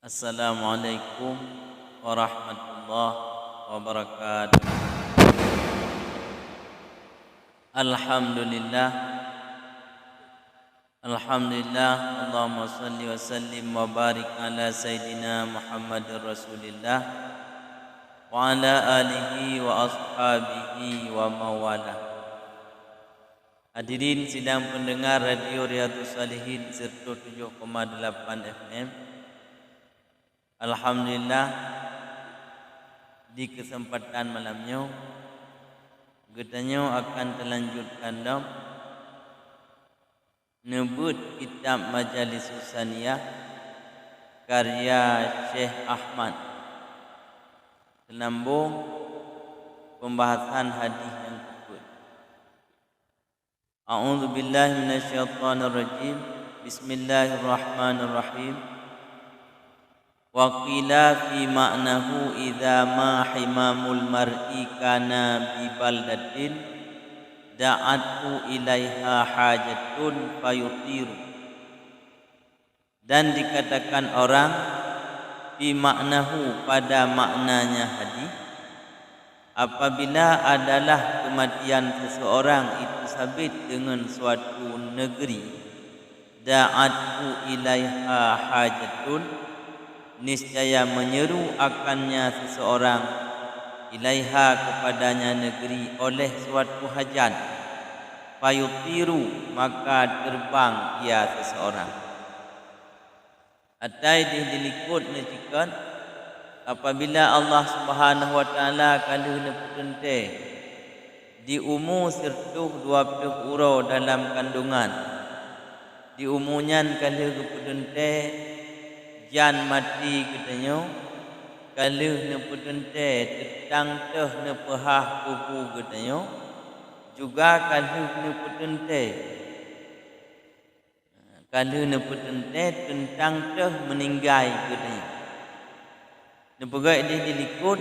Assalamualaikum warahmatullahi wabarakatuh. Alhamdulillah. Alhamdulillah. Allahumma salli wa sallim wa barik ala Sayyidina Muhammadur Rasulillah wa ala alihi wa ashabihi wa mawalah. Hadirin sidang pendengar Radio Riyadhus Salihin 107,8 FM. Alhamdulillah, di kesempatan malamnya kita akan terlanjutkan dalam nebut kitab Majalis Husaniyah karya Syekh Ahmad, selambung pembahasan hadis yang kedua. A'udzu billahi minasyaitonir rajim. Bismillahirrahmanirrahim. Wa qila fi ma'nahu idza ma himamul mar'i kana bi baldatin da'athu ilaiha hajatun fayutiru. Dan dikatakan orang fi ma'nahu pada maknanya hadis, apabila adalah kematian seseorang itu sabit dengan suatu negeri, da'athu ilaiha hajatun, niscaya menyeru akannya seseorang, ilaiha kepadanya negeri oleh suatu hajat, fayutiru maka terbang ia seseorang. Atai dilikut necikan apabila Allah Subhanahu wa taala kalau neputente di umur sertuh 20 uro dalam kandungan, di umurnya kalau neputente jan mati katanya, kalau neputente tetang teh nepahah kuku katanya, juga kalau neputente tentang teh meninggal katanya. Nepegai dia dilikut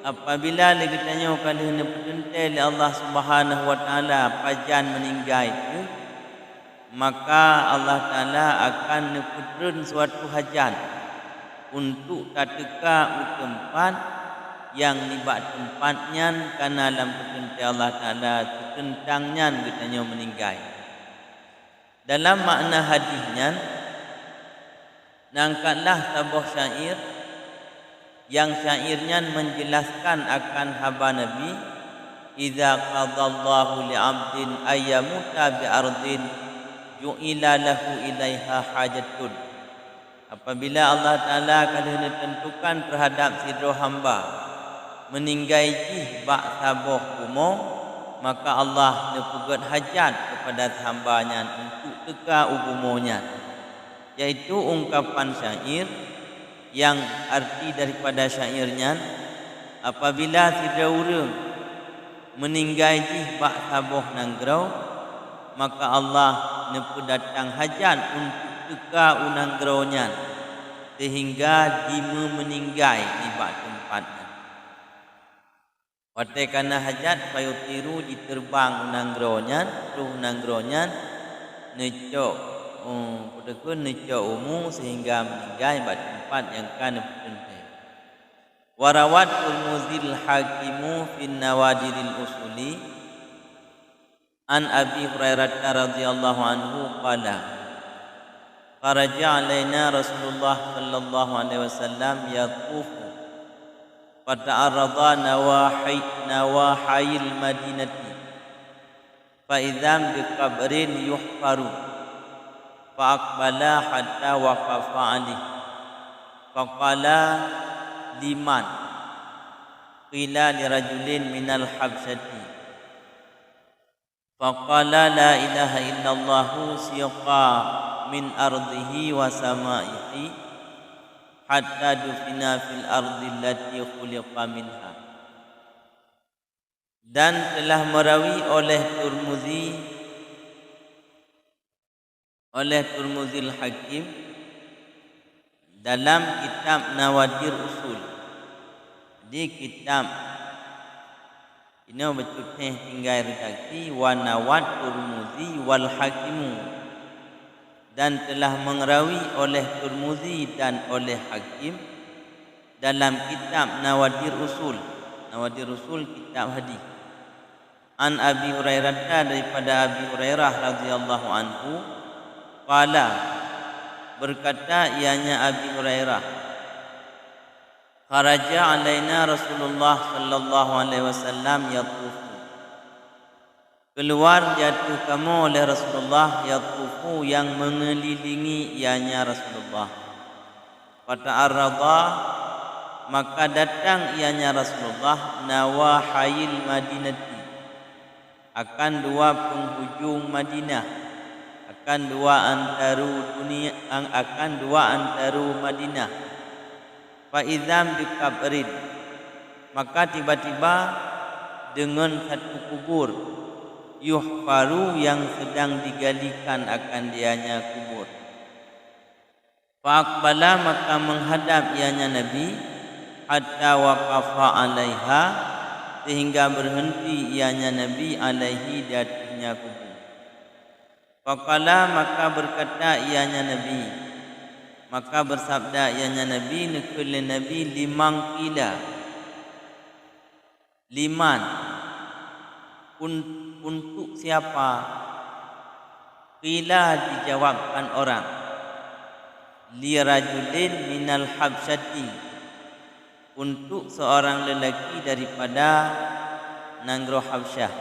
apabila lagi tanya kalau neputente Allah Subhanahu wa taala pajan meninggal itu, maka Allah Ta'ala akan neputren suatu hajat untuk tateka tempat yang nibak tempatnya, karena dalam perintah Allah Ta'ala tentangnya katanya meninggal. Dalam makna hadisnya, nangkatlah sebuah syair yang syairnya menjelaskan akan haba Nabi, idza qadallahu li'abdin ayyamuta bi'ardin ju'ila lahu ilaiha hajatun. Apabila Allah Ta'ala akan menentukan terhadap sidro hamba meninggai bak saboh umum, maka Allah nepugat hajat kepada hambanya untuk teka umumonya. Yaitu ungkapan syair yang arti daripada syairnya, apabila sidro orang meninggai bak saboh nanggrau, maka Allah nepu datang hajat untuk teka unanggronya sehingga dima meninggal di bak tempatnya. Wate kana hajat payutiru diterbang unanggronya, ruh unanggronya necok necok umum sehingga meninggal di bak tempat yang kana penting. Warawat Tirmizil Hakimu fin Nawadiril Usuli an Abi Hurairah radhiyallahu anhu qala faraja alaina Rasulullah sallallahu alaihi wasallam yaqufu fata'arrada nawahil madinati fa idzam bi qabrin yuhfaru fa aqbala hatta waqafa alih fa qala liman qila lirajulin minal habsyati faqala la ilaha illallah siqa min ardihi wa samaihi hatta dufina fil ardi allati khuliqa minha. Dan telah merawi oleh Tirmizil Hakim dalam kitab Nawadir Usul, di kitab ini bercutih tinggal redaksi wa nawat Tirmizi wal Hakimu dan telah mengerawi oleh Tirmizi dan oleh Hakim dalam kitab Nawadir Usul. Nawadir Usul kitab hadis. An Abi Hurairah, daripada Abi Hurairah radhiyallahu anhu, qala, berkata ianya Abi Hurairah, kharaja alaina Rasulullah sallallahu alaihi wasallam yatufu, keluar jatuh kamu oleh Rasulullah, yatufu, yang mengelilingi ianya Rasulullah. Fata'arrada, maka datang ianya Rasulullah, nawahayil Madinati, akan dua penghujung Madinah, akan dua antaru Madinah. Fa idzam bikabrin, maka tiba-tiba dengan satu kubur, yuhfaru, yang sedang digalikan akan dianya kubur. Fa aqbala, maka menghadap ianya Nabi, hatta waqafa alaiha, sehingga berhenti ianya Nabi alaihi, di atasnya kubur. Faqala, maka berkata ianya Nabi, maka bersabda ianya Nabi, nekul Nabi, limang kila, liman, untuk siapa? Qila, dijawabkan orang, li rajulin minal habsyati, untuk seorang lelaki daripada negeri Habsyah.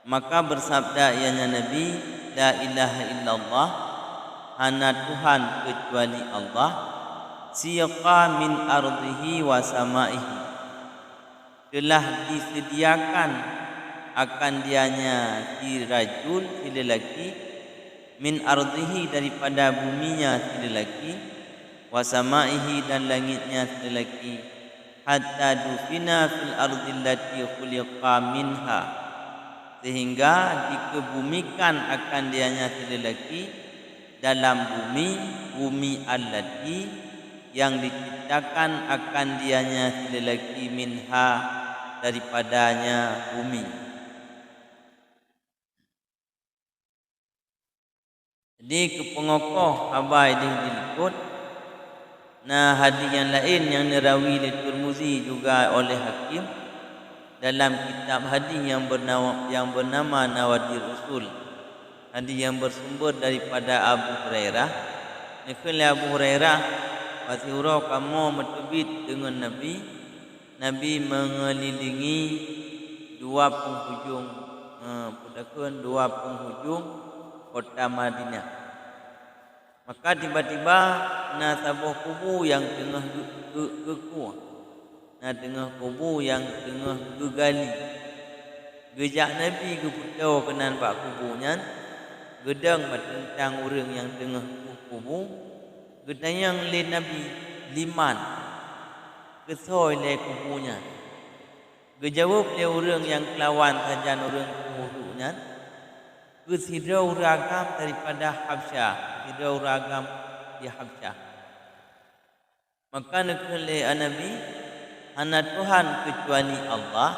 Maka bersabda ianya Nabi, la ilaha illallah, hana Tuhan kecuali Allah, siqa min ardihi wa samaihi, telah disediakan akan dianya si rajul, si lelaki, min ardihi, daripada buminya si lelaki, wa samaihi, dan langitnya si lelaki, hatta dufina fil ardi allati khuliqa minha, sehingga dikebumikan akan dianya si lelaki dalam bumi allati, yang diciptakan akan dianya si lelaki, minha, daripadanya bumi. Jadi kepengokoh habai dia diliput. Nah, hadis yang lain yang dirawi oleh Tirmizi juga oleh Hakim dalam kitab hadis yang bernama Nawadir Usul. Hadis yang bersumber daripada Abu Hurairah. Nikul Abu Hurairah, wasihura kamu metubit dengan Nabi. Nabi mengelilingi dua penghujung kota Madinah. Maka tiba-tiba na sebuah kubu yang tengah kekuah, na tengah kubu yang tengah gegali. Gejak Nabi ke putau kenan pak kubunya, gedang tentang orang yang tengah kubu, gedang le Nabi liman, kesoi le kubunya. Gejawab le orang yang kelawan sajan orang kubunya, kesidau ragam daripada Habsyah, kesidau ragam di Habsyah. Maka nekele Nabi, hana Tuhan kecuali Allah,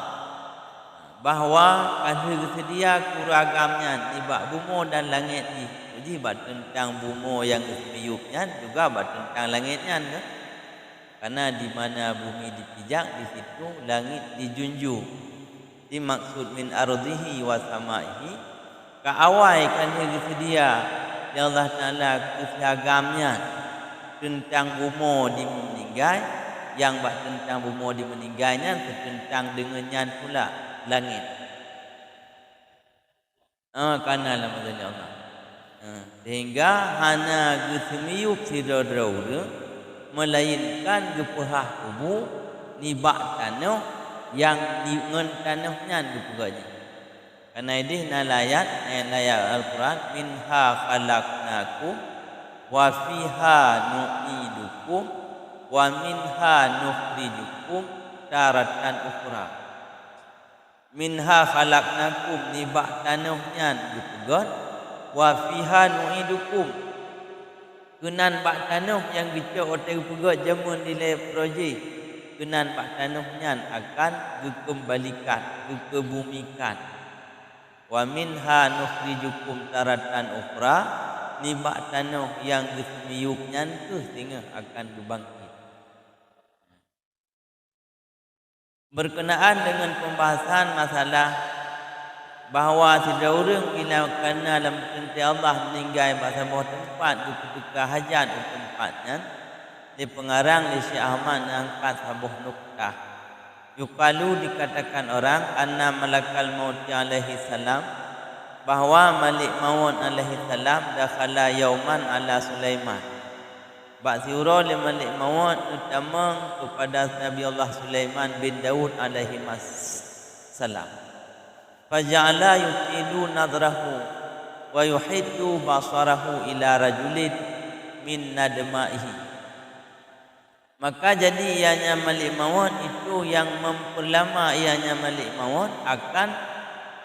bahawa ada sedia kuragamnya di bak bumo dan langit ni. Jadi bak tentang bumo yang biupnya juga bak tentang langitnya kan? Karena di mana bumi dipijak, di situ langit dijunjung. Di maksud min ardihi wa samaihi, keawai kan dia sedia ya Allah Ta'ala kesiagamnya tentang bumo di meninggal, yang bak tentang bumo di meninggalnya tentang dengannya pula langit. Karena lama dari Allah. Sehingga hana gesemiup sidodra, melainkan gepahah kubu ni bak tanah yang di ngen tanahnya gepahanya. Karena ini nalayat Al-Quran, minha khalaqnakum wa fiha nu'idukum wa minha nukhrijukum taratan ukhra. Minha khalaqnakum, ni bak tanahnya dipegat, wa fiha nu'idukum, kenan bak tanah yang gecok otak pegat jamun nilai projek, kenan bak tanahnya akan dikembalikan, dikebumikan. Wa minha nukhrijukum taratan ukhra, nibak tanah yang gesemiupnya tu sehingga akan berbangkit. Berkenaan dengan pembahasan masalah bahawa tidak orang bila kena dalam perintah Allah meninggal pada sebuah tempat di ketika hajat di tempatnya di pengarang di Syekh Ahmad angkat sebuah nuktah. Yukalu dikatakan orang anna malakal maut alaihi salam bahawa Malik Maut alaihi salam dakhala yauman ala Sulaiman. Bak siura li Malik Maut utama kepada Nabi Allah Sulaiman bin Daud alaihi salam. Faja'ala yutilu nadrahu wa yuhiddu basarahu ila rajulin min nadma'ihi. Maka jadi ianya Malik Maut itu yang memperlama ianya Malik Maut akan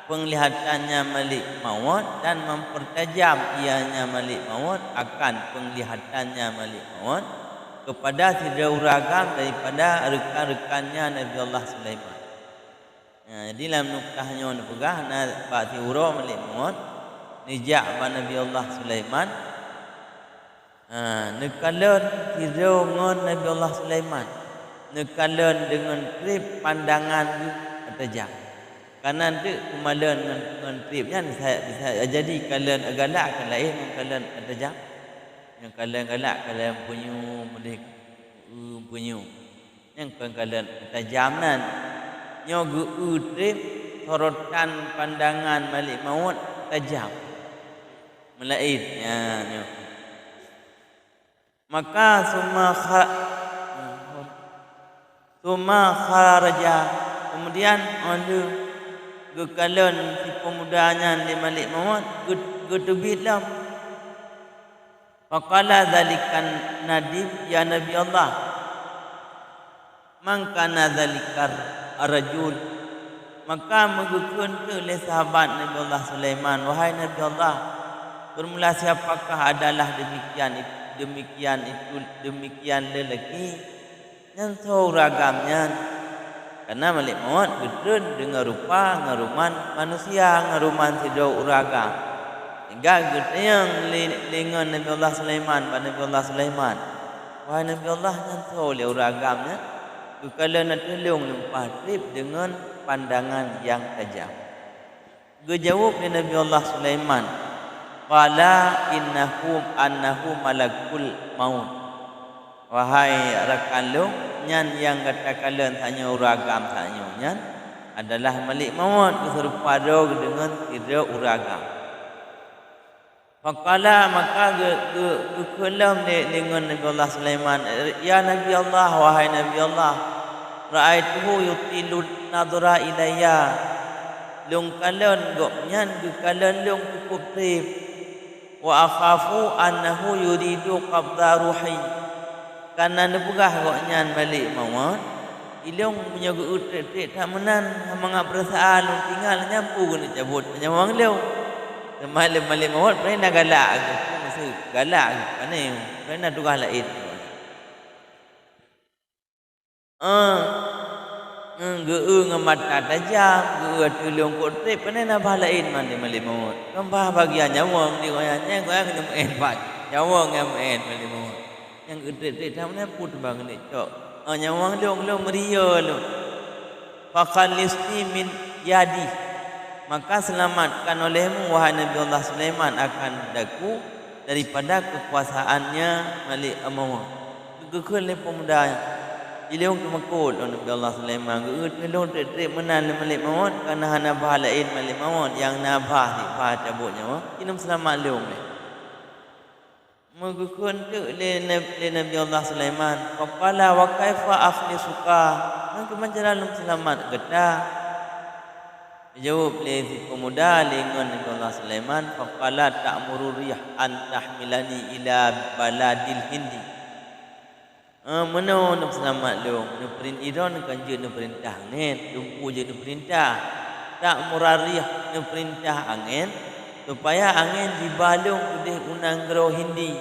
penglihatannya Malik Maut dan mempertajam ianya Malik Maut akan penglihatannya Malik Maut kepada tidak uragam daripada rekan-rekannya Nabi Allah Sulaiman. Jadi dalam nuktahnya ni pegah nak bati uro Malik Maut nijak ba Nabi Allah Sulaiman. Nekalan tiru ngon Nabi Allah Sulaiman. Nekalan dengan trip pandangan tajam. Karena nanti kemalan dengan tripnya bisa jadi kalian galak kan lain kalian tajam. Yang kalian galak kalian punyu boleh punyu. Yang kalian tajam nan nyogu trip sorotan pandangan Malik Maut tajam. Melaid ya. Maka summa kharaja kemudian ada gekalan si pemudanya di Malik Maut getubitlah. Faqala zalikan nadib ya Nabi Allah man kana zalikar arjul. Maka mengukun tu oleh sahabat Nabi Allah Sulaiman, wahai Nabi Allah, bermula siapakah adalah demikian lelaki yang tahu ragamnya. Karena Malik Maut gedun dengan rupa ngaruman manusia, ngaruman tidak uragam. Hingga gedun yang dengan Nabi Allah Sulaiman, Nabi Allah Sulaiman, wahai Nabi Allah yang tahu le uragamnya, kalau nak tolong lempah trip dengan pandangan yang tajam. Gejawab dari Nabi Allah Sulaiman, qala annahu malakul maut. Wahai rakan lu, nyan yang kata kalian tanya uragam tanya nyan adalah Malik Maut serupa dengan tidak uragam. Faqala maka gekulam dengan Nabi Allah Sulaiman, ya Nabi Allah, wahai Nabi Allah, ra'aituhu yutilu nadra ilayya. Lung kalian goknyan kalian lung cukup trip. Wa akhafu annahu yuridu qabda ruhi. Karena nepugah goknyan Malik Maut ilung punya trip tak menan mangap perasaan lung tinggal nyampu guna cabut nyawang leu. Malik Maut pernah galak aku mesti galak kan ni pernah tugas lain. Geung mata tajam, geung tulung kotrip pernah balain mandi Malik Maut. Kembah bagian nyawang di koyanya koyak kena empat. Nyawang yang Malik Maut. Yang kotrip tamne put bang ni cok. Nyawang long meria lu. Faqalisni min yadi. Maka selamatkan olehmu wahai Nabi Allah Sulaiman akan daku daripada kekuasaannya Malik Maut. Gegekul pemuda ilung kemakul Nabi Allah Sulaiman. Ilung trip menan Malik Maut kerana hana bahalain Malik Maut yang nabah di cabut nyawa. Ilung selamat leung ni. Megekul tu le Nabi Allah Sulaiman. Faqala wa kaifa akhlisuka. Maka macam dalam selamat geta. Jawab le si pemuda dengan Nabi Allah Sulaiman, faqala ta'muru rih an tahmilani ila baladil hindi. Mana nak selamat lu? Nak perintah nak je nak perintah angin, tumpu je nak perintah. Ta'muru rih nak perintah angin supaya angin dibalung ke unang gero hindi.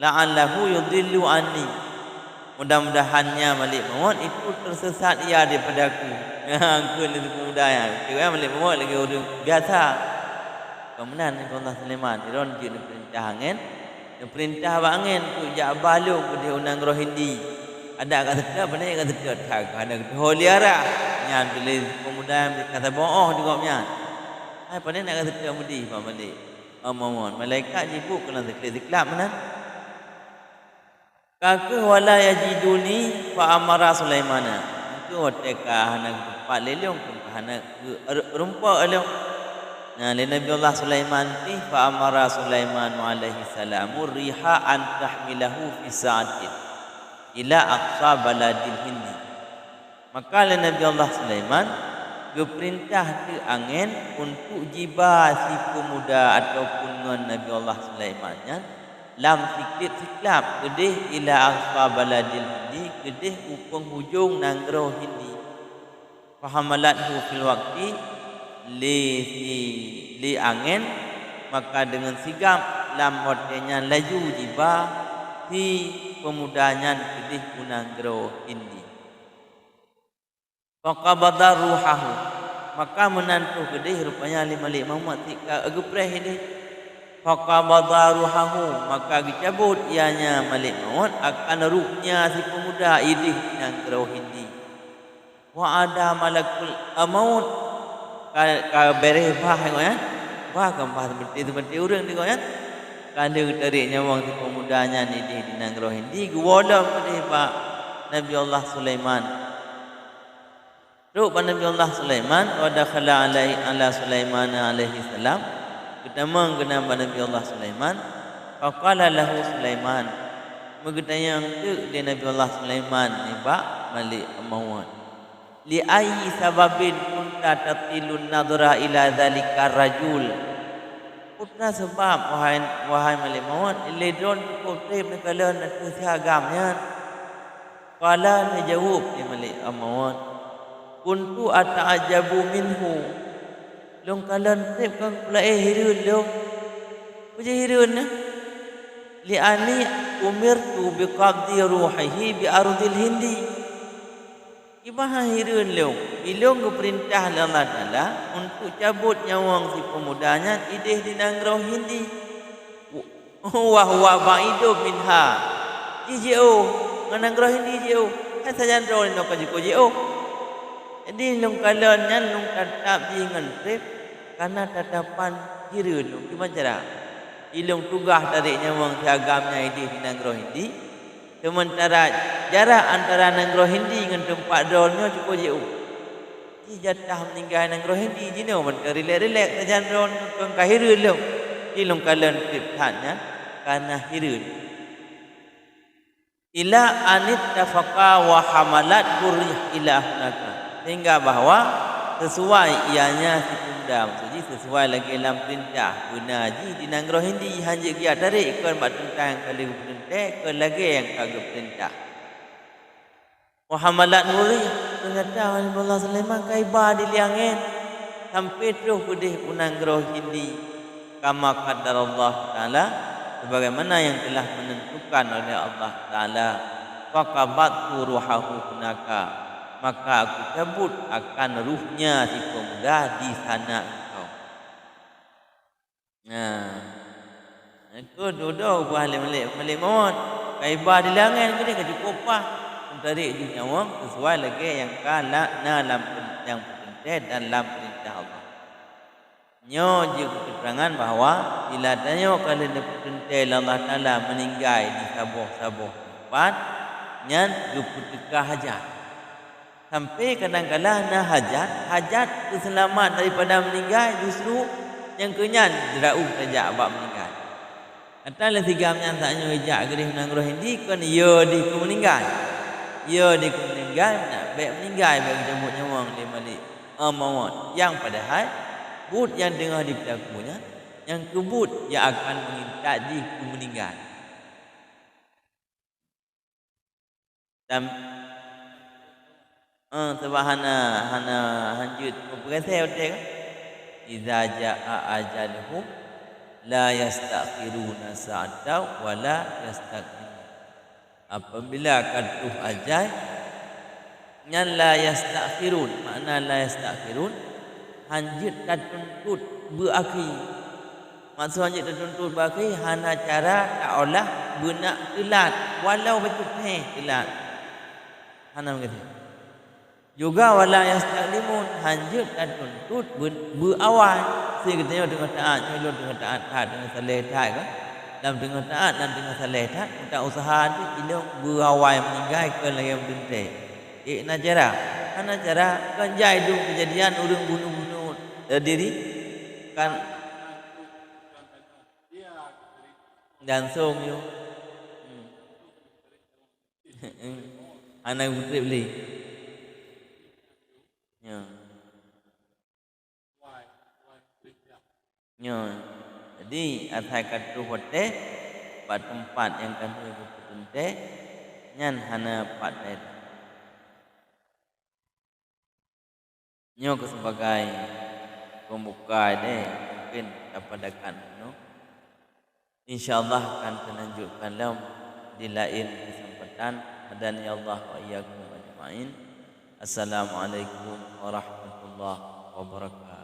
La'allahu yudillu anni. Mudah-mudahannya Malik Maut itu tersesat ia daripada aku. Aku ni pemuda yang kira Malik Maut lagi orang biasa. kemudian Nabi Allah Sulaiman iron je perintah angin, perintah angin tu jak balung ke unang rohindi. Ada kata tidak benar kata tidak tak ada holiara nyan pilih pemuda kata bohong juga nyan. Ai pada nak kata tidak mudi pak mandi. Amon malaikat jibu kena zikir-zikir mana? Kaku wala yajiduni fa amara Sulaimana. Itu teka hanak pak lelong hanak rumpa along. Nah, Nabi Allah Sulaiman ni fa amara Sulaiman alaihi salam riha an tahmilahu fi sa'atin ila aqsa baladil hindi. Maka Nabi Allah Sulaiman berperintah ke angin untuk jiba si pemuda ataupun Nabi Allah Sulaiman lam siklap kedih ila aqsa baladil hindi kedih upung hujung nanggro hindi. Fahamalathu fil waqti li angin, maka dengan sigap lamotnya laju jiba si pemudanya kedih punanggro hindi. Faqabada ruhahu, maka menantu kedih rupanya Malik Muhammad tika agepreh ini. Faqabada ruhahu, maka dicabut ianya Malik Muhammad akan ruhnya si pemuda idih punanggro hindi. Wa ada malakul maut ka bereh bah ya bah kembah seperti orang ni kan kada tarik nyawang si pemudanya ni di nanggro hindi gua pada pak Nabi Allah Sulaiman. Rupa Nabi Allah Sulaiman wa dakhala ala Sulaiman alaihi salam ketemu dengan Nabi Allah Sulaiman. Faqala lahu Sulaiman, mengetanya ke dia Nabi Allah Sulaiman ni pak Malik Muhammad. Li ayyi sababin kunta tatilun nadra ila zalika rajul. Putra sebab wahai Malik Muhammad ledon kutip kala nak siagamnya. Qala najawab ni Malik Muhammad. Kuntu ata'ajabu minhu. Long kalan tip kan pula hirun long. Puja hirun na. Li ani umirtu biqabdi ruhihi bi ardil hindi. Ibahan hirun leong. Ilong ke perintah Allah Ta'ala untuk cabut nyawang si pemudanya idih di nanggro hindi. Wa ba'idu minha. Ijio. Nanggro hindi ijio. Kan sajan roh ni nak jiko ijio. Jadi long kalon nyan long tatap dengan trip. Karena tatapan hirun. Gimana cara? Ilong tugah tarik nyawang si agamnya idih di nanggro hindi. Sementara jarak antara nanggro hindi dengan tempat drone cukup jauh. Ji jatah meninggal nanggro hindi ji no men relax saja drone kan kahirun lo. Ji long kalan triphannya karena hirun. Ila anit tafaqa wa hamalat burih ila hunaka. Sehingga bahawa sesuai ianya si pemuda maksudnya sesuai lagi dalam perintah guna ji di nanggro hindi hanya dia tarik ikon bat tentang kali perintah ke lagi yang kagak perintah. Muhammadat Nuri ternyata Allah Sulaiman kaiba di liangin sampai terus pedih unanggro hindi kama qadar Allah Ta'ala sebagaimana yang telah menentukan oleh Allah Ta'ala. Faqabattu ruhahu hunaka, maka aku cabut akan ruhnya si pemuda di sana engkau. Nah, aku duduk buah Malik Muhammad kaiba di liangin ke dia cukup apa tarik di nyawang sesuai lagi yang kala dalam yang perintah dan dalam perintah Allah. Nyo juga keterangan bahawa bila tanya kalau perintah Allah Ta'ala meninggal di sabuh-sabuh tempat nyan duputkah hajat. Sampai kadang-kadang na hajat keselamat daripada meninggal justru yang kenyan derau saja abak meninggal. Katalah tiga menyan tak nyo hijak gerih nanggro hindi kan ya di meninggal. Ya dia meninggal nak baik meninggal baik jemput nyawang di Malik Muhammad yang padahal but yang dengar di pelakunya yang kebut yang akan mengintak di meninggal. Dan sebab hana hanjut berkata betul kan idza jaa ajaluhum la yastakhiruna sa'atan wa la yastaqdimun. Apabila katuh ajal nyan la yastakhirun, makna la yastakhirun hanjit tak tuntut berakhir Maksudnya tertuntut bagi hana cara tak olah benak telat walau betul telat. Hana begitu. Juga wala yastaqlimun hanjut dan tuntut berawal sehingga dengan taat nyelot dengan taat dengan saleh taat kan. Dalam dengan taat dan dengan saleh taat kita usaha tu ilmu berawal meninggal ke layam bintai. Nak cara hana cara kan jai dulu kejadian orang bunuh-bunuh diri kan langsung yo. Anak putri beli. Ya. Ya. Jadi atai katu hote pada tempat yang kan berpunte nyan hana patai. Nyo ke sebagai pembuka deh mungkin dapat dekat no. InsyaAllah akan menunjukkan dalam di lain kesempatan. Hadani Allah wa iyyakum ajma'in. Assalamualaikum warahmatullahi wabarakatuh.